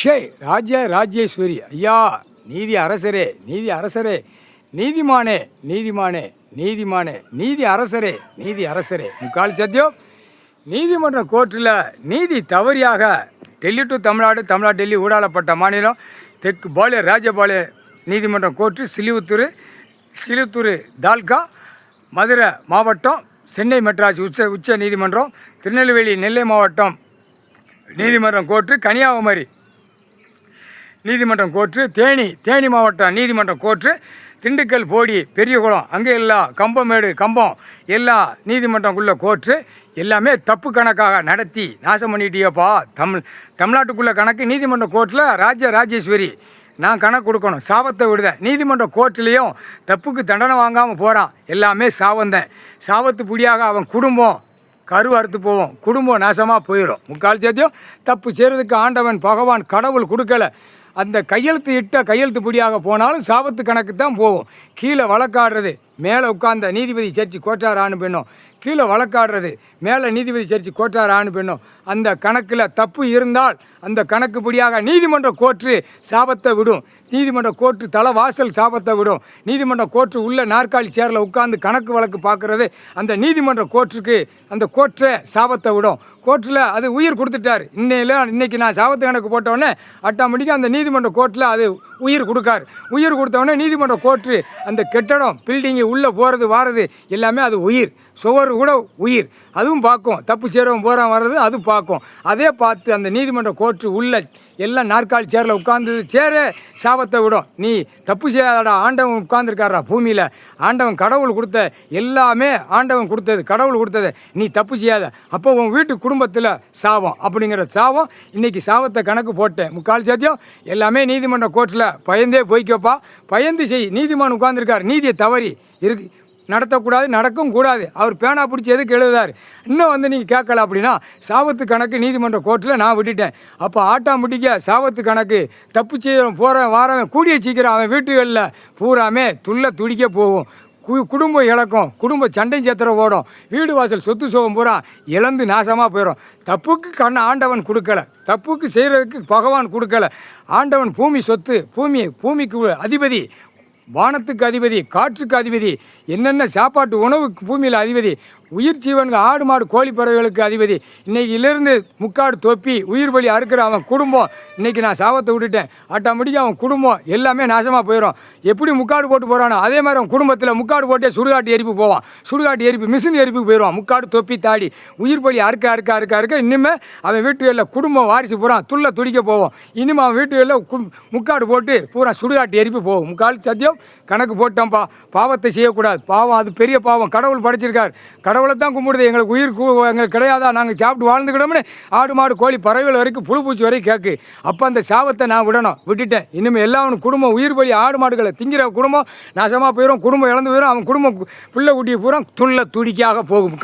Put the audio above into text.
ஷே ராஜ்ய ராஜேஸ்வரி ஐயா, நீதி அரசரே, நீதி அரசரே, நீதிமானே, நீதிமானே, நீதிமானே, நீதி அரசரே, நீதி அரசரே, முக்கால் சத்தியம். நீதிமன்ற கோர்ட்டில் நீதி தவறியாக டெல்லி டு தமிழ்நாடு, தமிழ்நாடு டெல்லி ஊடாலப்பட்ட மாநிலம் தெற்கு பாலியர் ராஜபாளைய நீதிமன்ற கோர்ட்டு சிலுத்தூர் தால்கா, மதுரை மாவட்டம், சென்னை மெட்ராஸ் உச்ச நீதிமன்றம், திருநெல்வேலி நெல்லை மாவட்டம் நீதிமன்றம் கோர்ட்டு, கன்னியாகுமரி நீதிமன்றம் கோர்ட்டு, தேனி மாவட்டம் நீதிமன்றம் கோர்ட்டு, திண்டுக்கல் போடி பெரியகுளம் அங்கே எல்லாம் கம்பமேடு கம்பம் எல்லா நீதிமன்றங்குள்ள கோர்ட்டு எல்லாமே தப்பு கணக்காக நடத்தி நாசம் பண்ணிட்டியப்பா. தமிழ்நாட்டுக்குள்ளே கணக்கு நீதிமன்ற கோர்ட்டில் ராஜேஸ்வரி நான் கணக்கு கொடுக்கணும், சாபத்தை விடுதேன். நீதிமன்ற கோர்ட்லேயும் தப்புக்கு தண்டனை வாங்காமல் போகிறான், எல்லாமே சாவந்தேன். சாபத்து புடியாக அவன் குடும்பம் கரு அறுத்து போவோம், குடும்பம் நாசமாக போயிடும். முக்கால் சத்தியம். தப்பு செய்கிறதுக்கு ஆண்டவன் பகவான் கடவுள் கொடுக்கல. அந்த கையெழுத்து பிடியாக போனாலும் சாபத்து கணக்கு தான் போகும். கீழே வழக்காடுறது, மேலே உட்கார்ந்த நீதிபதி சர்ச்சி கோட்டார் ஆணு பெண்ணும், கீழே வழக்காடுறது, மேலே நீதிபதி சர்ச்சி கோட்டார் ஆணு பெண்ணும். அந்த கணக்கில் தப்பு இருந்தால் அந்த கணக்கு படியாக நீதிமன்ற கோர்ட்டு சாபத்தை விடும். நீதிமன்ற கோர்ட்டு வாசல் சாபத்தை விடும். நீதிமன்ற கோர்ட்டு உள்ள நாற்காலி சேரில் உட்கார்ந்து கணக்கு வழக்கு பார்க்குறது அந்த நீதிமன்ற கோர்ட்டுக்கு அந்த கோர்ட்டை சாபத்தை விடும். கோர்ட்டில் அது உயிர் கொடுத்துட்டார். இன்னைக்கு நான் சாபத்து கணக்கு போட்டவுடனே ஆட்டோமேட்டிக்காக அந்த நீதிமன்ற கோர்ட்டில் அது உயிர் கொடுக்கார். உயிர் கொடுத்தவொடனே நீதிமன்ற கோர்ட்டு அந்த கெட்டடம் பில்டிங்கு உள்ளே போகிறது வாரது எல்லாமே அது உயிர். சுவர் கூட உயிர், அதுவும் பார்க்கும். தப்பு செய்கிறவன் போகிறான் வர்றது அது பார்க்கும். அதே பார்த்து அந்த நீதிமன்ற கோர்ட்டு உள்ள எல்லாம் நாற்காலி சேரில் உட்காந்து சேரே சாபத்தை விடும். நீ தப்பு செய்யாதடா, ஆண்டவன் உட்காந்துருக்காரா பூமியில், ஆண்டவன் கடவுள் கொடுத்த எல்லாமே ஆண்டவன் கொடுத்தது, கடவுள் கொடுத்தது, நீ தப்பு செய்யாத, அப்போ உன் வீட்டு குடும்பத்தில் சாபம் அப்படிங்கிற சாபம். இன்றைக்கி சாபத்தை கணக்கு போட்டேன். முக்கால் சத்தியம். எல்லாமே நீதிமன்ற கோர்ட்டில் பயந்தே போய்க்கப்பா, பயந்து செய். நீதிமான் உட்காந்துருக்கார், நீதியை தவறி இருக்கு நடத்தக்கூடாது, நடக்கவும் கூடாது. அவர் பேனா பிடிச்சி எதுக்கு எழுதார்? இன்னும் நீங்கள் கேட்கல அப்படின்னா சாபத்து கணக்கு நீதிமன்ற கோர்ட்டில் நான் விட்டுட்டேன். அப்போ ஆட்டாமட்டிக்க சாபத்து கணக்கு தப்பு செய்கிறவன் போகிறவன் வாரவன் கூடிய சீக்கிரம் அவன் வீட்டுகளில் பூராமே துடிக்க போகும். குடும்பம் இழக்கும், குடும்ப சண்டை சேத்திர ஓடும், வீடு வாசல் சொத்து சோகம் பூரா இழந்து நாசமாக போயிடும். தப்புக்கு ஆண்டவன் கொடுக்கல, தப்புக்கு செய்கிறதுக்கு பகவான் கொடுக்கல. ஆண்டவன் பூமி சொத்து, பூமிக்கு அதிபதி, வானத்துக்கு அதிபதி, காற்றுக்கு அதிபதி, என்னென்ன சாப்பாட்டு உணவுக்கு பூமியில் அதிபதி, உயிர் ஜீவனுக்கு ஆடு மாடு கோழி பறவைகளுக்கு அதிபதி. இன்றைக்கிலேருந்து முக்காடு தொப்பி உயிர் பலி அறுக்கிற அவன் குடும்பம் இன்றைக்கி நான் சாபத்தை விட்டுட்டேன். ஆட்டோமேட்டிக்காக அவன் குடும்பம் எல்லாமே நாசமாக போயிடும். எப்படி முக்காடு போட்டு போகிறானோ அதே மாதிரி அவன் குடும்பத்தில் முக்காடு போட்டே சுடுகாட்டு எரிப்பு போவான், சுடுகாட்டு எரிப்பு மிஷின் எரிப்புக்கு போயிடுவான். முக்காடு தொப்பி தாடி உயிர் பலி அறுக்க இன்னுமே அவன் வீட்டுகளில் குடும்பம் வாரிசு பூரா துடிக்க போவோம். இனிமேல் அவன் வீட்டுகளில் முக்காடு போட்டு பூரா சுடுகாட்டு எரிப்பு போகும். முக்கால் சத்தியம். கணக்கு போட்டோம்ப்பா. பாவத்தை செய்யக்கூடாது, பாவம் அது பெரிய பாவம். கடவுள் படைச்சிருக்கார், கடவுளை தான் கும்பிடுது. எங்களுக்கு உயிர் எங்களுக்கு கிடையாதா, நாங்கள் சாப்பிட்டு வாழ்ந்துக்கிட்டோம்னு ஆடு மாடு கோழி பறவைகள் வரைக்கும் புழு பூச்சி வரைக்கும் கேட்கு. அப்போ அந்த சாபத்தை நான் விட்டுட்டேன். இனிமேல் எல்லாவனும் குடும்பம் உயிர் பலி ஆடு மாடுகளை திங்கிற குடும்பம் நாசமாக போயிடும், குடும்பம் இழந்து போயிடும். அவன் குடும்பம் பிள்ளை குட்டியை பூரா துடிக்காக போகும்.